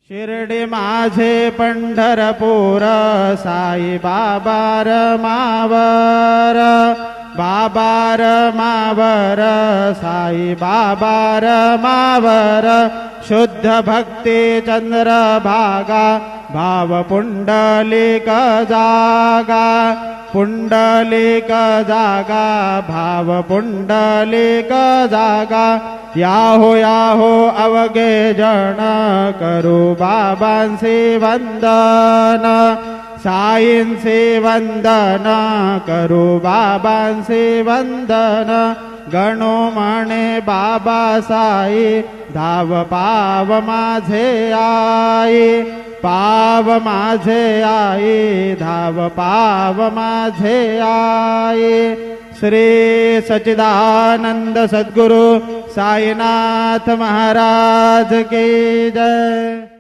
शिर्डी माझे पंढरपूर साई बाबा रमावर, बाबा रमावर साई बाबा रमावर, शुद्ध भक्ती चंद्रभागा भाव पुंडलिक जागा, पुंडलिक जागा भाव पुंडलिक जागा, याहो अवघे जन करू बाबांसी वंदन, साईंसी वंदन करू बाबांसी वंदन, गणो म्हणे बाबा साई धाव पाव माझे आई, पाव माझे आई धाव पाव माझे आई। श्री सच्चिदानंद सद्गुरु साईनाथ महाराज की जय।